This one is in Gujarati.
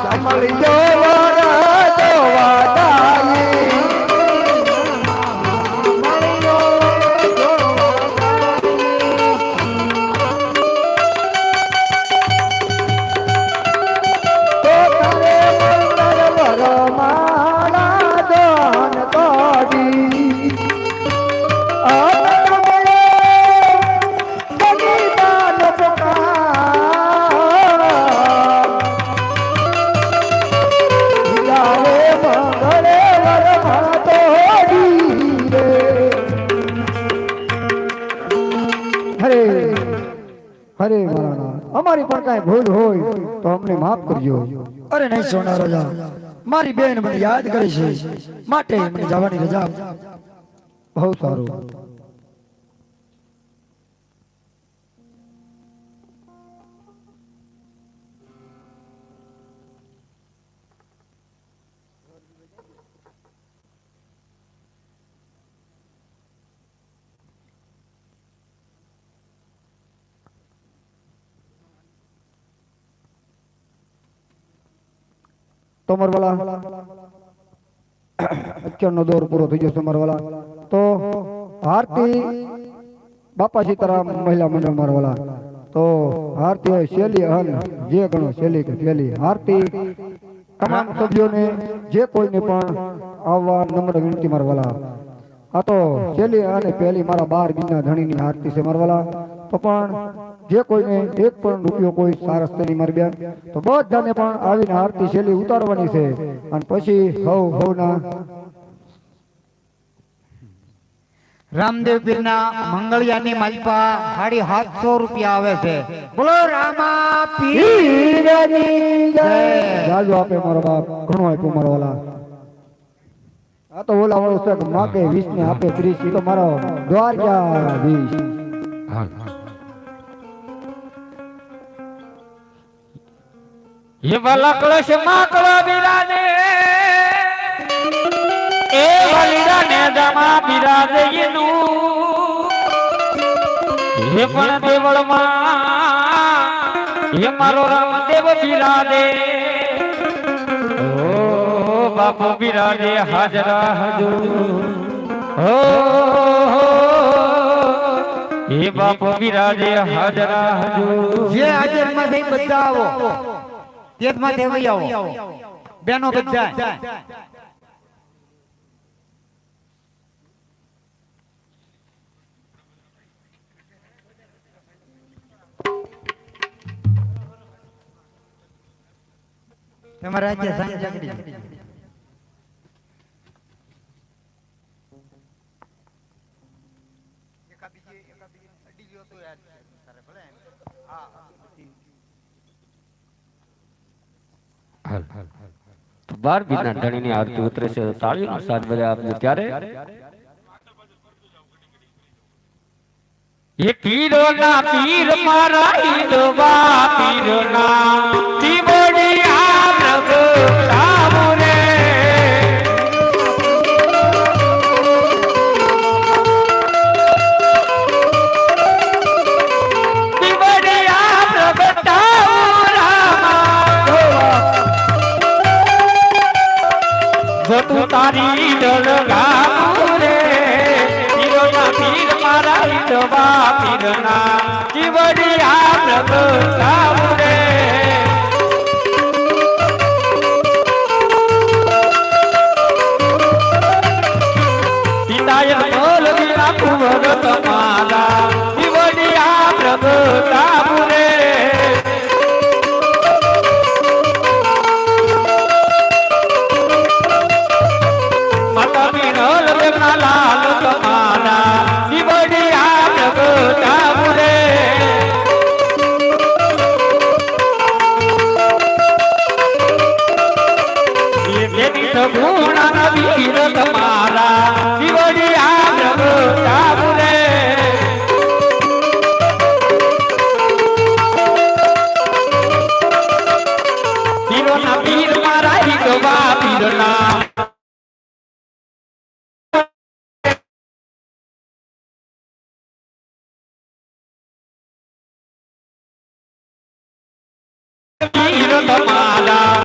સાંભળી જો અરે મારા અમારી પણ કઈ ભૂલ હોય તો અમને માફ કરજો. અરે નહીં સોના રાજા, મારી બેન મને યાદ કરે છે માટે મને જવાની રજા. બહુ સારું. તમારવાલા અત્યારનો દોર પૂરો થઈ ગયો. તમારવાલા તો ભારતી બાપા સીતારામ મહિલા મંડળ મારવાલા તો ભારતી હોય શેલી અહન જે ગણો શેલી કે પેલી ભારતી તમામ સભ્યોને જે કોઈને પણ આવવા નમ્ર વિનંતી મારવાલા. આ તો શેલી અને પેલી મારા 12 દિનના ધણીની આરતી છે મારવાલા. તો પણ જે કોઈને એક પણ રૂપિયો કોઈ સારસ તેની મારી બેન તો બધાને પણ આવીને આરતી શૈલી ઉતારવાની છે. અને પછી હવના રામદેવ પીરના મંગળિયાની માલપા 750 રૂપિયા આવે છે. બોલો રામા પીરની જય. જાજો આપે મારો બાપ, ઘણો આપ્યો મારો વાલા. આ તો ઓલા વાળો છે કે માગે 20 ને આપે 30. એ તો મારો દ્વારકાધીશ. ये वाला कलश माकड़ा बिराजे ए वालीरा ने दमा बिराजे ये नू ये पण देवल માં ये मारो रामदेव बिराजे ओ बापू बिराजे हाजरा हजूर ओ ये बापू बिराजे हाजरा हजूर. ये हाजर में नहीं बचाओ તેજમાં દેવઈ આવો બેનો બધા. તમારા રાજ્ય સાંજ જગડી તો 12 બીના ધણીની આરતી ઉતરે છે. તાળીનો સાથ બજાવે આપને ત્યારે ये पीरो ना पीर मारा ईदवा पीरो ना तिबड़िया प्रभु तामुरे तिबड़िया प्रभु तामुरा गोतु तारी डलगामुरे पीरो ना पीर मारा ईदवा पीरना तिबड़िया प्रभु तामुरे पिताय बोल बिना कुंवर तुम्हारा तिबड़िया प्रभु तामुरे माता बिनोल देखना लाल तुम्हारा तिबड़िया प्रभु तामुरे ये देवी सगुणा वीर तुम्हारा तिबड़िया प्रभु तामुरे वीरो ना वीर मारा ईदवा पीरना